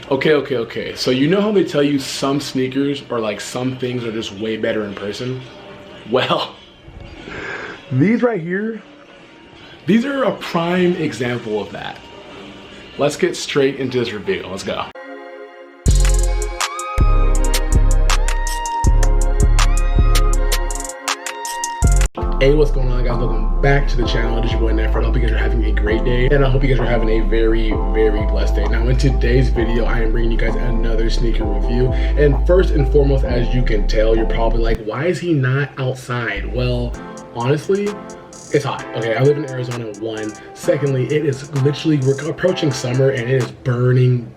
Okay. So you know how they tell you some sneakers or like some things are just way better in person? Well, these right here, these are a prime example of that. Let's get straight into this review. Let's go. Hey, what's going on, guys? Welcome back to the channel. It is your boy NEPHRITE. I hope you guys are having a great day, and I hope you guys are having a very, very blessed day. Now, in today's video, I am bringing you guys another sneaker review. And first and foremost, as you can tell, you're probably like, why is he not outside? Well, honestly, it's hot. Okay, I live in Arizona, one. Secondly, it is literally, we're approaching summer and it is burning.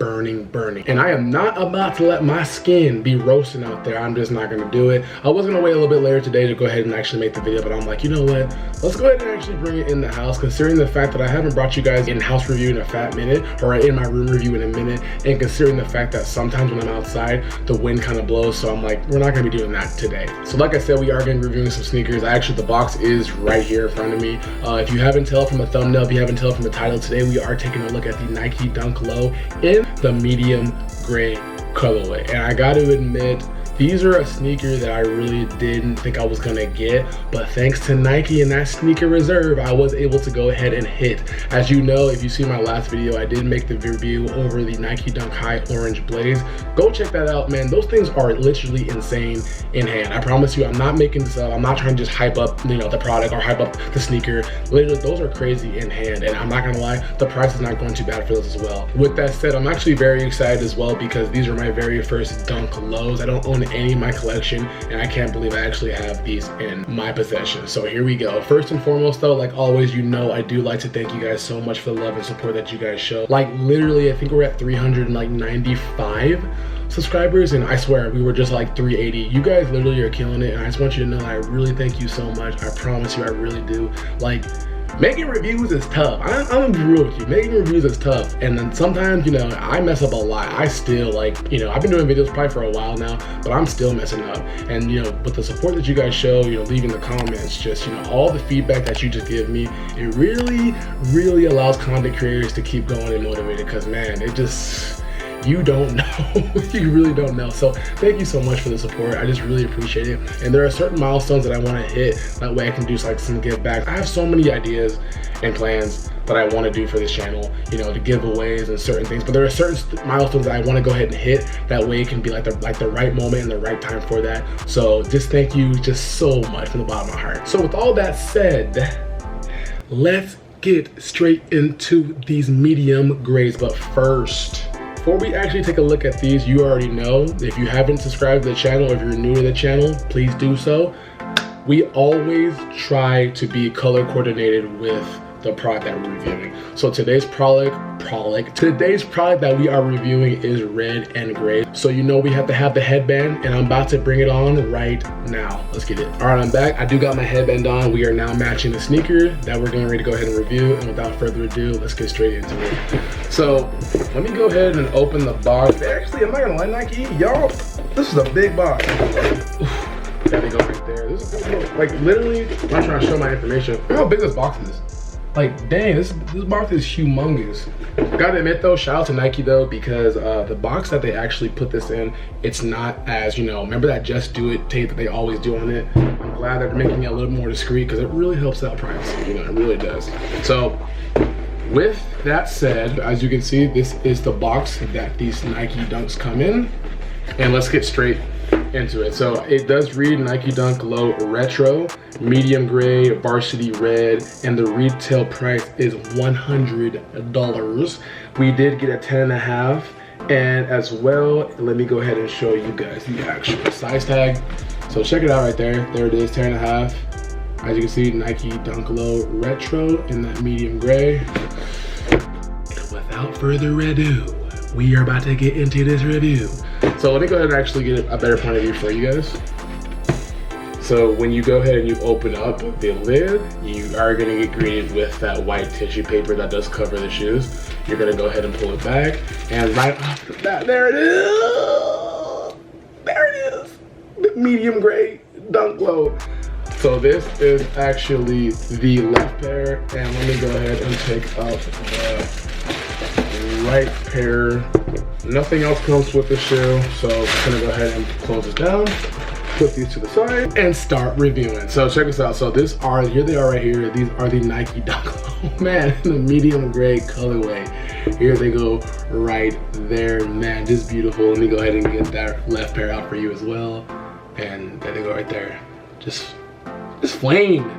And I am not about to let my skin be roasting out there. I'm just not gonna do it. I was gonna wait a little bit later today to go ahead and actually make the video, but I'm like, you know what? Let's go ahead and actually bring it in the house, considering the fact that I haven't brought you guys in-house review in a fat minute, or in my room review in a minute, and considering the fact that sometimes when I'm outside, the wind kind of blows, so I'm like, we're not gonna be doing that today. So like I said, we are gonna be reviewing some sneakers. Actually, the box is right here in front of me. If you haven't told from the thumbnail, if you haven't told from the title, today we are taking a look at the Nike Dunk Low in the medium gray colorway. And I got to admit, these are a sneaker that I really didn't think I was gonna get, but thanks to Nike and that sneaker reserve, I was able to go ahead and hit. As you know, if you see my last video, I did make the review over the Nike Dunk High Orange Blaze. Go check that out, man. Those things are literally insane in hand. I promise you, I'm not making this up. I'm not trying to just hype up, you know, the product or hype up the sneaker. Literally, those are crazy in hand, and I'm not gonna lie, the price is not going too bad for those as well. With that said, I'm actually very excited as well because these are my very first Dunk Lows. I don't own any in my collection, and I can't believe I actually have these in my possession. So here we go. First and foremost though, like always, you know, I do like to thank you guys so much for the love and support that you guys show. Like literally, I think we're at 395 subscribers, and I swear we were just like 380. You guys literally are killing it, and I just want you to know that I really thank you so much. I promise you, I really do. Like, making reviews is tough. I'm gonna be real with you. Making reviews is tough. And then sometimes, you know, I mess up a lot. I still, like, you know, I've been doing videos probably for a while now, but I'm still messing up. And, you know, with the support that you guys show, you know, leaving the comments, just, you know, all the feedback that you just give me, it really allows content creators to keep going and motivated, because, man, it just, you don't know. You really don't know. So thank you so much for the support. I just really appreciate it. And there are certain milestones that I want to hit. That way I can do like some give back. I have so many ideas and plans that I want to do for this channel, you know, to giveaways and certain things. But there are certain milestones that I want to go ahead and hit. That way it can be like the right moment and the right time for that. So just thank you just so much from the bottom of my heart. So with all that said, let's get straight into these medium grays. But first, before we actually take a look at these, you already know, if you haven't subscribed to the channel, if you're new to the channel, please do so. We always try to be color coordinated with the product that we're reviewing. So today's product that we are reviewing is red and gray. So you know we have to have the headband, and I'm about to bring it on right now. Let's get it. All right, I'm back. I do got my headband on. We are now matching the sneaker that we're getting ready to go ahead and review. And without further ado, let's get straight into it. So let me go ahead and open the box. Actually, I'm not gonna lie, Nike, y'all, this is a big box. There they go right there. This is like literally, I'm not trying to show my information. Look how big this box is. Like, dang, this box is humongous. Gotta admit though, shout out to Nike though, because the box that they actually put this in, it's not as, you know, remember that Just Do It tape that they always do on it? I'm glad they're making it a little more discreet, because it really helps out price, you know, it really does. So with that said, as you can see, this is the box that these Nike Dunks come in, and let's get straight into it. So it does read Nike Dunk Low Retro, medium gray, varsity red, and the retail price is $100. We did get a 10.5, and as well, let me go ahead and show you guys the actual size tag. So check it out right there. There it is, 10.5. As you can see, Nike Dunk Low Retro in that medium gray. Without further ado, we are about to get into this review. So let me go ahead and actually get a better point of view for you guys. So when you go ahead and you open up the lid, you are gonna get greeted with that white tissue paper that does cover the shoes. You're gonna go ahead and pull it back, and right off the bat, there it is! There it is! The medium gray Dunk Low. So this is actually the left pair, and let me go ahead and take up the right pair. Nothing else comes with the shoe, so I'm just gonna go ahead and close it down, put these to the side, and start reviewing. So check this out. So here they are right here. These are the Nike Dunk Low, man, in the medium gray colorway. Here they go right there, man, just beautiful. Let me go ahead and get that left pair out for you as well. And there they go right there. Just flame.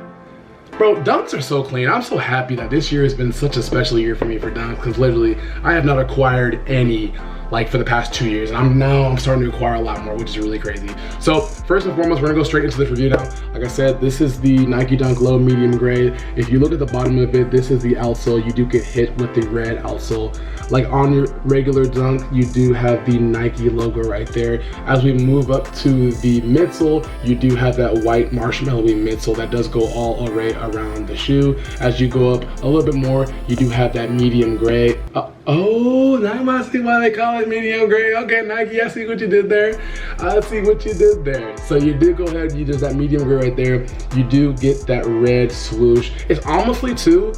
Bro, dunks are so clean. I'm so happy that this year has been such a special year for me for dunks, because literally I have not acquired any like for the past 2 years, and I'm starting to acquire a lot more, which is really crazy. So first and foremost, we're gonna go straight into this review now. Like I said, this is the Nike Dunk Low medium gray. If you look at the bottom of it, this is the outsole. You do get hit with the red outsole. Like on your regular dunk, you do have the Nike logo right there. As we move up to the midsole, you do have that white marshmallowy midsole that does go all array around the shoe. As you go up a little bit more, you do have that medium gray. Oh, now I see why they call it medium gray. Okay, Nike, I see what you did there. I see what you did there. So you did go ahead and you just that medium gray right there. You do get that red swoosh. It's honestly too,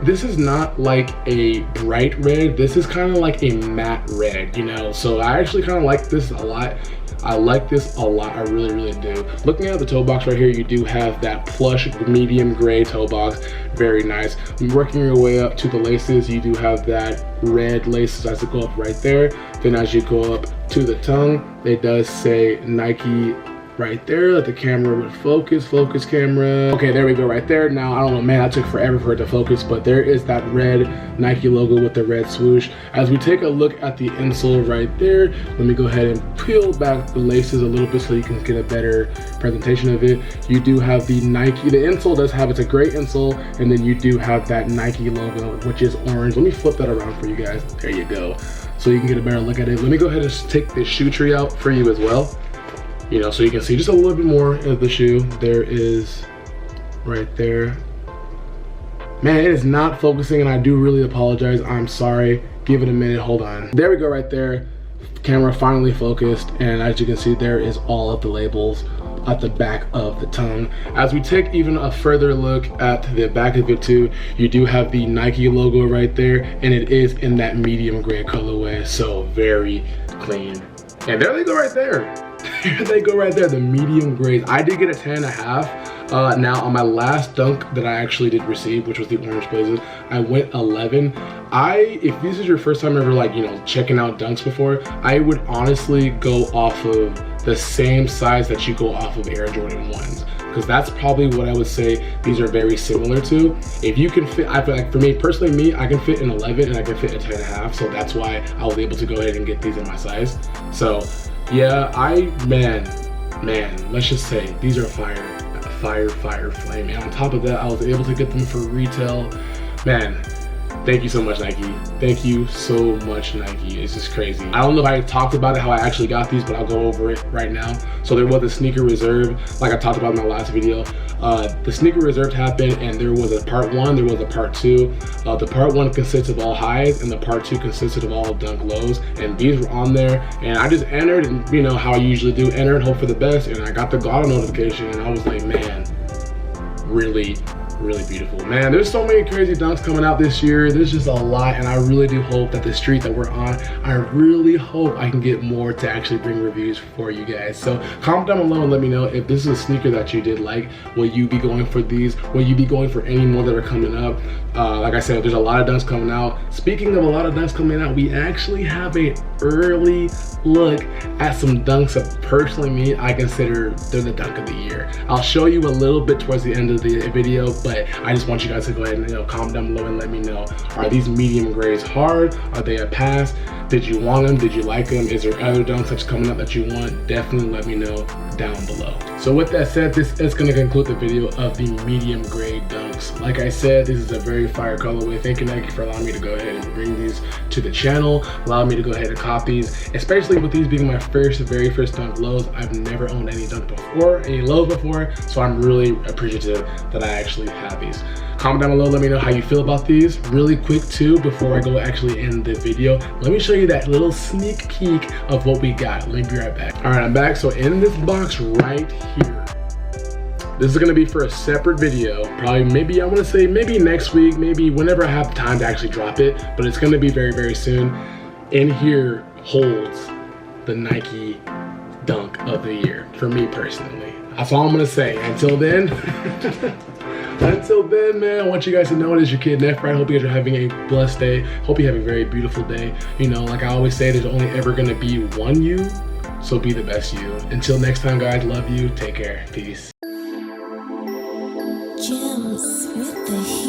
this is not like a bright red. This is kind of like a matte red, you know? So I actually kind of like this a lot. I like this a lot, I really, really do. Looking at the toe box right here, you do have that plush medium gray toe box, very nice. Working your way up to the laces, you do have that red laces as you go up right there. Then as you go up to the tongue, it does say Nike right there. Let the camera would focus camera. Okay, there we go right there. Now, I don't know, man, that took forever for it to focus, but there is that red Nike logo with the red swoosh. As we take a look at the insole right there, let me go ahead and peel back the laces a little bit so you can get a better presentation of it. You do have the Nike, the insole does have, it's a gray insole, and then you do have that Nike logo, which is orange. Let me flip that around for you guys. There you go. So you can get a better look at it. Let me go ahead and take this shoe tree out for you as well. You know, so you can see just a little bit more of the shoe. There is right there. Man, it is not focusing, and I do really apologize. I'm sorry. Give it a minute, hold on. There we go right there. Camera finally focused, and as you can see, there is all of the labels at the back of the tongue. As we take even a further look at the back of it too, you do have the Nike logo right there, and it is in that medium gray colorway, so very clean. And there they go right there. Here they go right there, the medium grays. I did get a 10.5. Now on my last dunk that I actually did receive, which was the orange blazers, I went 11. If this is your first time ever, like, you know, checking out dunks before, I would honestly go off of the same size that you go off of Air Jordan 1s. Because that's probably what I would say these are very similar to. If you can fit, I feel like for me, personally I can fit an 11 and I can fit a 10.5. So that's why I was able to go ahead and get these in my size. So yeah, man, let's just say these are fire, flame. And on top of that, I was able to get them for retail. Man, thank you so much, Nike. Thank you so much, Nike. It's just crazy. I don't know if I talked about it, how I actually got these, but I'll go over it right now. So there was a sneaker reserve, like I talked about in my last video. The sneaker reserve happened, and there was a part 1, there was a part 2. The part 1 consists of all highs, and the part 2 consisted of all dunk lows, and these were on there. And I just entered, and you know how I usually do, enter and hope for the best, and I got the auto notification, and I was like, man, really beautiful. Man, there's so many crazy dunks coming out this year. There's just a lot, and I really do hope that the street that we're on, I really hope I can get more to actually bring reviews for you guys. So comment down below and let me know if this is a sneaker that you did like. Will you be going for these? Will you be going for any more that are coming up? Like I said, there's a lot of dunks coming out. Speaking of a lot of dunks coming out, we actually have an early look at some dunks that personally me, I consider they're the dunk of the year. I'll show you a little bit towards the end of the video, but I just want you guys to go ahead and, you know, comment down below and let me know, are these medium grays hard? Are they a pass? Did you want them? Did you like them? Is there other dunks that's coming up that you want? Definitely let me know down below. So with that said, this is going to conclude the video of the medium gray dunks. Like I said, this is a very fire colorway. Thank you, Nike, for allowing me to go ahead and bring these to the channel, allow me to go ahead and cop these, especially with these being my very first dunk lows. I've never owned any dunk before, any lows before, so I'm really appreciative that I actually have these. Comment down below, let me know how you feel about these. Really quick too, before I go actually end the video, let me show you that little sneak peek of what we got. Let me be right back. All right, I'm back. So in this box right here, This is gonna be for a separate video. Probably, maybe, I wanna say maybe next week, maybe whenever I have time to actually drop it, but it's gonna be very, very soon. In here holds the Nike dunk of the year for me personally. That's all I'm gonna say. Until then, man, I want you guys to know it is your kid NEPHRITE. Hope you guys are having a blessed day. Hope you have a very beautiful day. You know, like I always say, there's only ever gonna be one you, so be the best you. Until next time, guys, love you. Take care. Peace. Gems with the